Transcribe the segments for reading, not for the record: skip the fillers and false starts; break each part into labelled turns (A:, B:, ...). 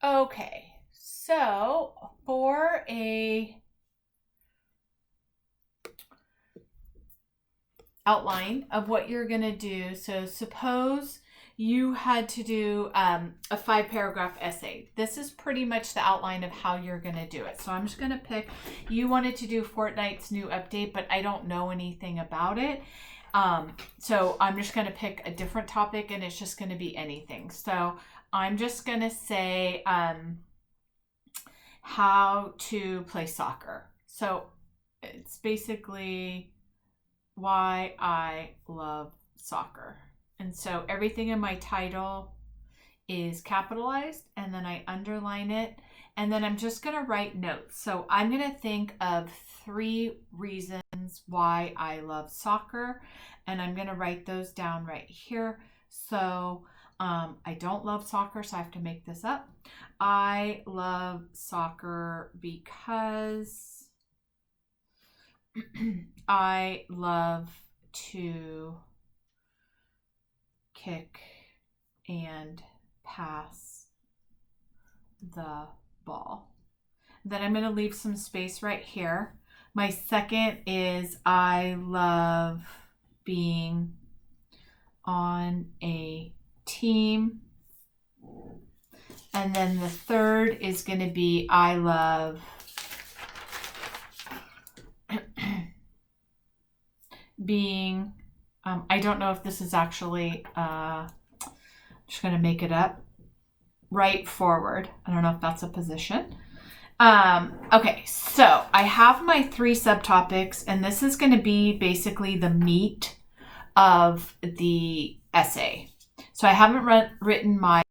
A: Okay, so for a outline of what you're gonna do, so suppose you had to do a 5 paragraph essay. This is pretty much the outline of how you're gonna do it. So I'm just gonna pick, you wanted to do Fortnite's new update, but I don't know anything about it. So I'm just gonna pick a different topic and it's just gonna be anything. So I'm just gonna say, how to play soccer. So it's basically why I love soccer. And so everything in my title is capitalized and then I underline it. And then I'm just going to write notes. So I'm going to think of 3 reasons why I love soccer. And I'm going to write those down right here. So I don't love soccer, so I have to make this up. I love soccer because I love to kick and pass the ball. Then I'm going to leave some space right here. My second is I love being on a team. And then the third is going to be I love being, I don't know if this is actually, just going to make it up, right forward. I don't know if that's a position. Okay, so I have my 3 subtopics, and this is going to be basically the meat of the essay. So I haven't written my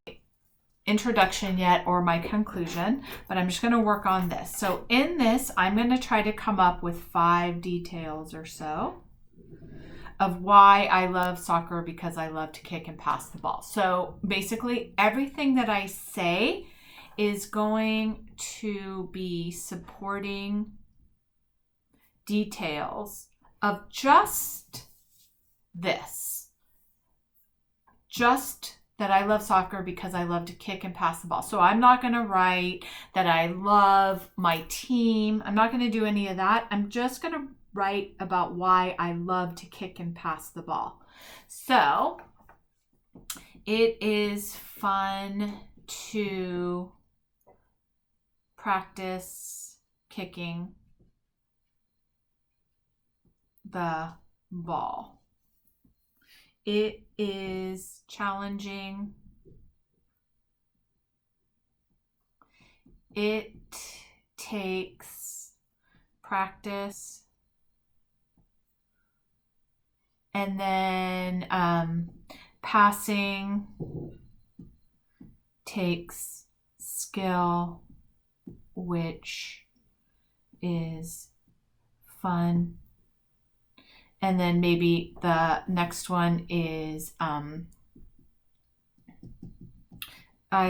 A: introduction yet or my conclusion, but I'm just going to work on this. So in this, I'm going to try to come up with 5 details or so of why I love soccer, because I love to kick and pass the ball. So basically everything that I say is going to be supporting details of just this. Just that I love soccer because I love to kick and pass the ball. So I'm not going to write that I love my team. I'm not going to do any of that. I'm just going to write about why I love to kick and pass the ball. So it is fun to practice kicking the ball. It is challenging. It takes practice. And then passing takes skill, which is fun. And then maybe the next one is I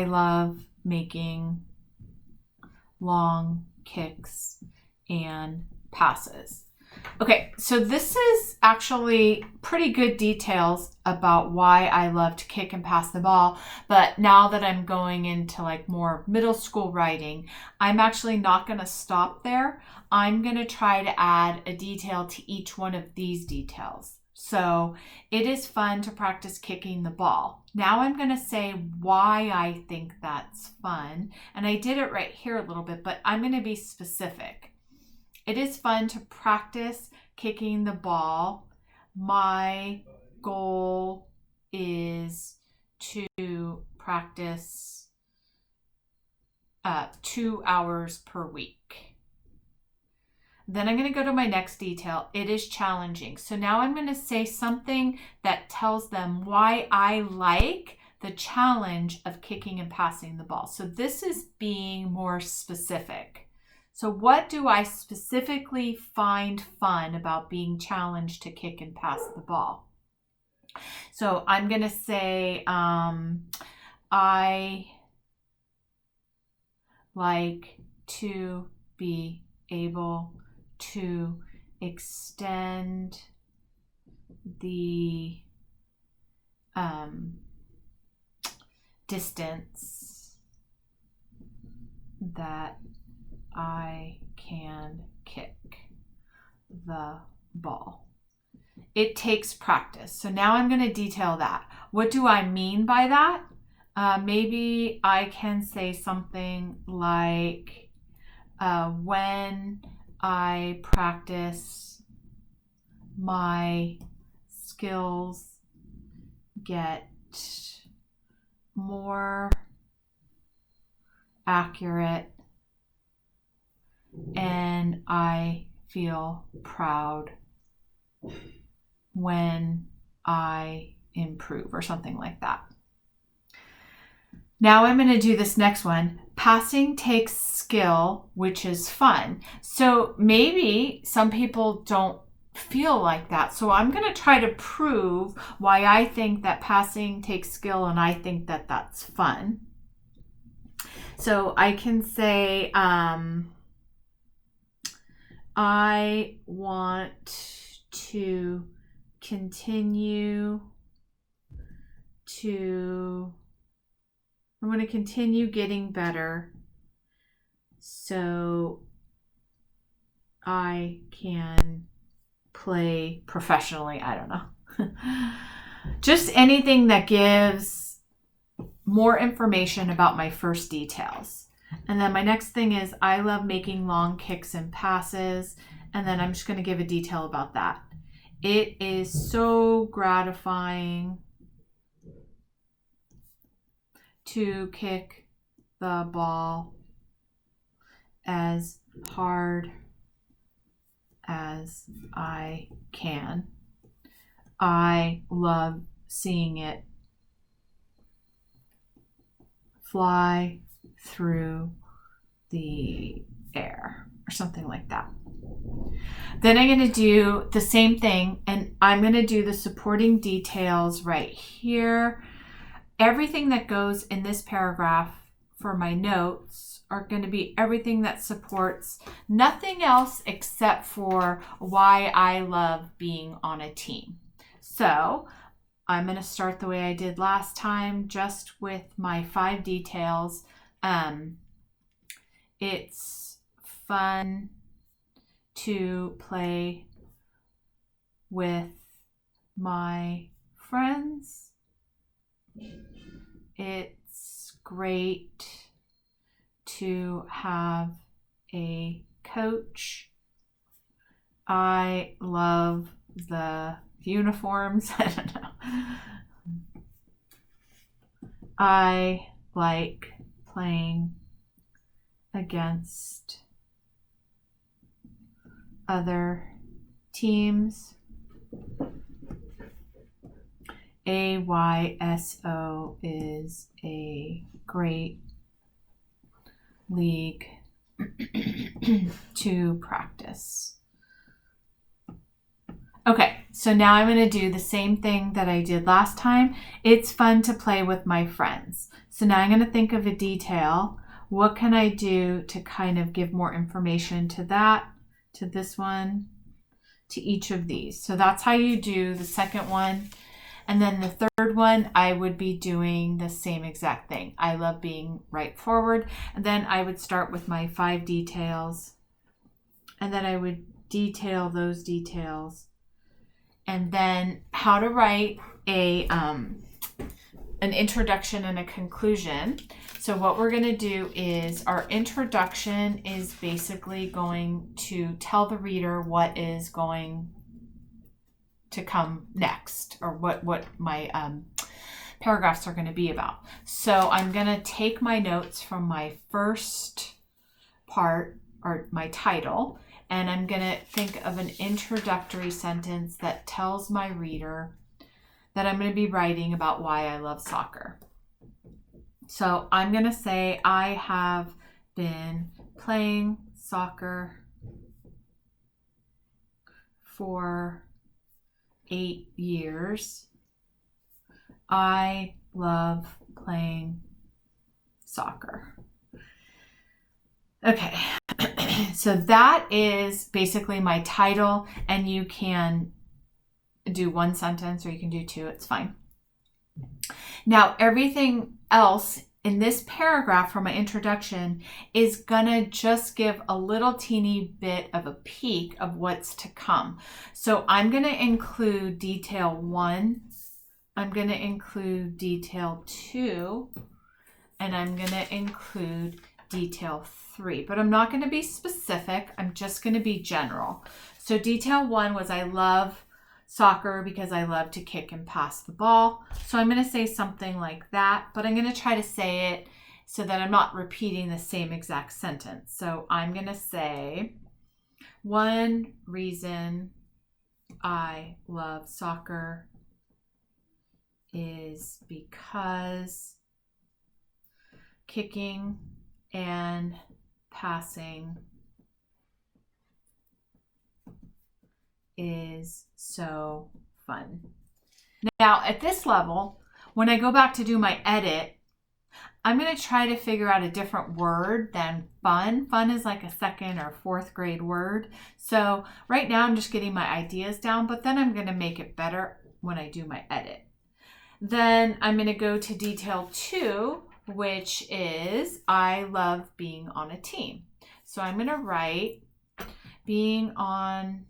A: love making long kicks and passes. Okay, so this is actually pretty good details about why I love to kick and pass the ball. But now that I'm going into like more middle school writing, I'm actually not going to stop there. I'm going to try to add a detail to each one of these details. So it is fun to practice kicking the ball. Now I'm going to say why I think that's fun. And I did it right here a little bit, but I'm going to be specific. It is fun to practice kicking the ball. My goal is to practice 2 hours per week. Then I'm going to go to my next detail. It is challenging. So now I'm going to say something that tells them why I like the challenge of kicking and passing the ball. So this is being more specific. So what do I specifically find fun about being challenged to kick and pass the ball? So I'm going to say I like to be able to extend the distance that I can kick the ball. It takes practice. So now I'm going to detail that. What do I mean by that? Maybe I can say something like, when I practice, my skills get more accurate and I feel proud when I improve, or something like that. Now I'm going to do this next one. Passing takes skill, which is fun. So maybe some people don't feel like that. So I'm going to try to prove why I think that passing takes skill and I think that that's fun. So I can say, I want to continue getting better so I can play professionally. I don't know. Just anything that gives more information about my first details. And then my next thing is, I love making long kicks and passes. And then I'm just going to give a detail about that. It is so gratifying to kick the ball as hard as I can. I love seeing it fly through the air, or something like that. Then I'm going to do the same thing, and I'm going to do the supporting details right here. Everything that goes in this paragraph for my notes are going to be everything that supports nothing else except for why I love being on a team. So I'm going to start the way I did last time, just with my 5 details. It's fun to play with my friends. It's great to have a coach. I love the uniforms. I don't know. I like playing against other teams. AYSO is a great league to practice. Okay, so now I'm going to do the same thing that I did last time. It's fun to play with my friends. So now I'm going to think of a detail. What can I do to kind of give more information to that, to this one, to each of these? So that's how you do the second one. And then the third one, I would be doing the same exact thing. I love being right forward. And then I would start with my 5 details. And then I would detail those details. And then how to write an introduction and a conclusion. So what we're going to do is, our introduction is basically going to tell the reader what is going to come next, or what my paragraphs are going to be about. So I'm going to take my notes from my first part, or my title, and I'm going to think of an introductory sentence that tells my reader that I'm going to be writing about why I love soccer. So I'm going to say, I have been playing soccer for 8 years. I love playing soccer. Okay, so that is basically my title, and you can do 1 sentence or you can do 2, it's fine. Now everything else in this paragraph for my introduction is gonna just give a little teeny bit of a peek of what's to come. So I'm gonna include detail 1, I'm gonna include detail 2, and I'm gonna include detail 3, but I'm not gonna be specific, I'm just gonna be general. So detail 1 was I love soccer because I love to kick and pass the ball. So I'm going to say something like that, but I'm going to try to say it so that I'm not repeating the same exact sentence. So I'm going to say, one reason I love soccer is because kicking and passing is so fun. Now at this level, when I go back to do my edit, I'm going to try to figure out a different word than fun. Fun is like a 2nd or 4th grade word. So right now I'm just getting my ideas down, but then I'm going to make it better when I do my edit. Then I'm going to go to detail 2, which is I love being on a team. So I'm going to write being on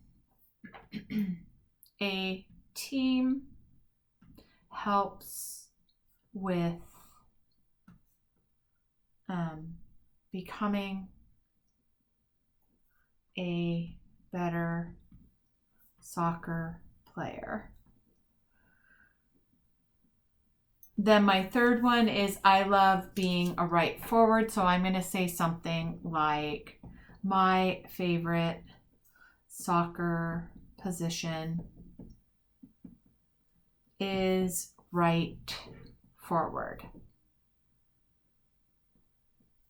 A: a team helps with becoming a better soccer player. Then my third one is I love being a right forward. So I'm going to say something like my favorite soccer position is right forward.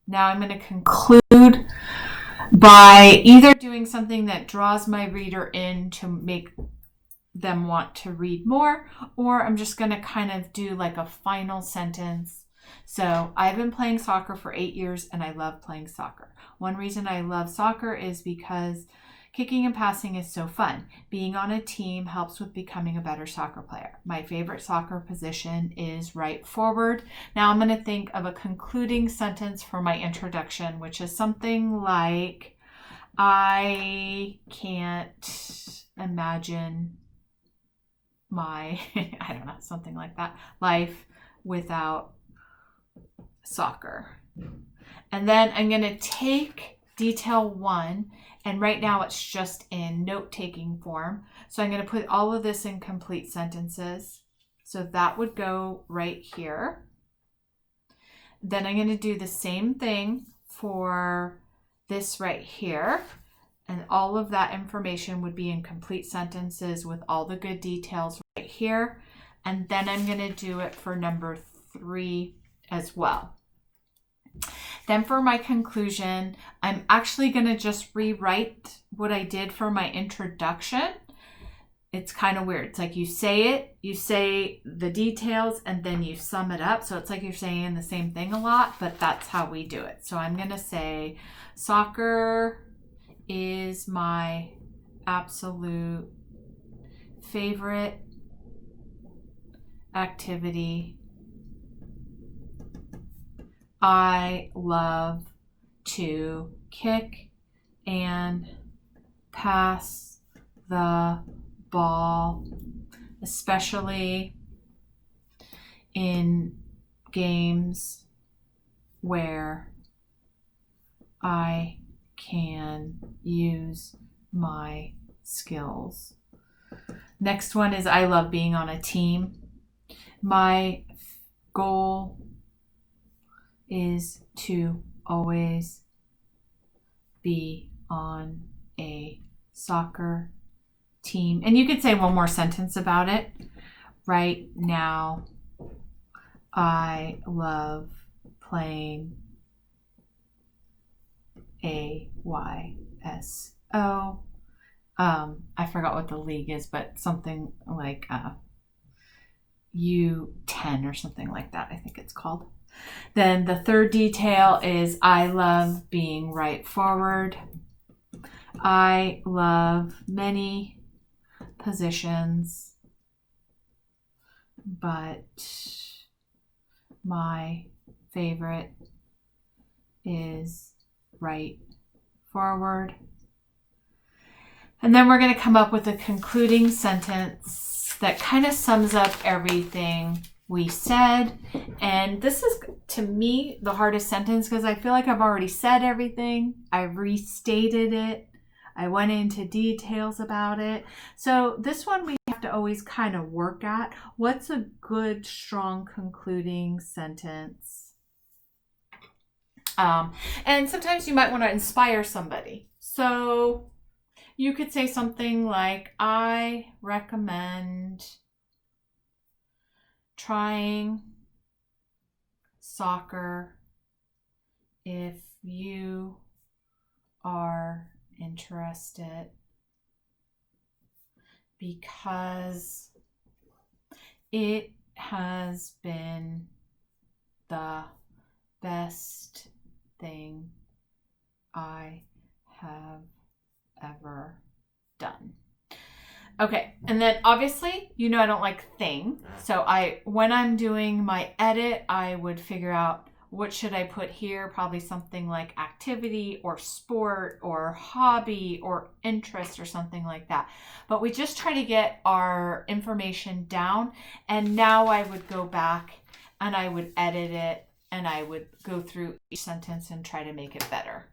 A: Now I'm going to conclude by either doing something that draws my reader in to make them want to read more, or I'm just going to kind of do like a final sentence. So I've been playing soccer for 8 years and I love playing soccer. One reason I love soccer is because kicking and passing is so fun. Being on a team helps with becoming a better soccer player. My favorite soccer position is right forward. Now I'm going to think of a concluding sentence for my introduction, which is something like, I can't imagine my, I don't know, something like that, life without soccer. And then I'm going to take detail 1, and right now it's just in note-taking form. So I'm going to put all of this in complete sentences. So that would go right here. Then I'm going to do the same thing for this right here. And all of that information would be in complete sentences with all the good details right here. And then I'm going to do it for number 3 as well. Then for my conclusion, I'm actually going to just rewrite what I did for my introduction. It's kind of weird. It's like you say the details, and then you sum it up. So it's like you're saying the same thing a lot, but that's how we do it. So I'm going to say, soccer is my absolute favorite activity. I love to kick and pass the ball, especially in games where I can use my skills. Next one is I love being on a team. My goal is to always be on a soccer team. And you could say one more sentence about it. Right now, I love playing AYSO. I forgot what the league is, but something like U10 or something like that, I think it's called. Then the third detail is I love being right forward. I love many positions, but my favorite is right forward. And then we're going to come up with a concluding sentence that kind of sums up everything we said. And this is, to me, the hardest sentence because I feel like I've already said everything. I restated it. I went into details about it. So this one we have to always kind of work at. What's a good, strong concluding sentence? And sometimes you might want to inspire somebody. So you could say something like, I recommend trying soccer if you are interested because it has been the best thing I have ever done. Okay, and then obviously, you know I don't like thing. So when I'm doing my edit, I would figure out what should I put here? Probably something like activity or sport or hobby or interest or something like that. But we just try to get our information down. And now I would go back and I would edit it and I would go through each sentence and try to make it better.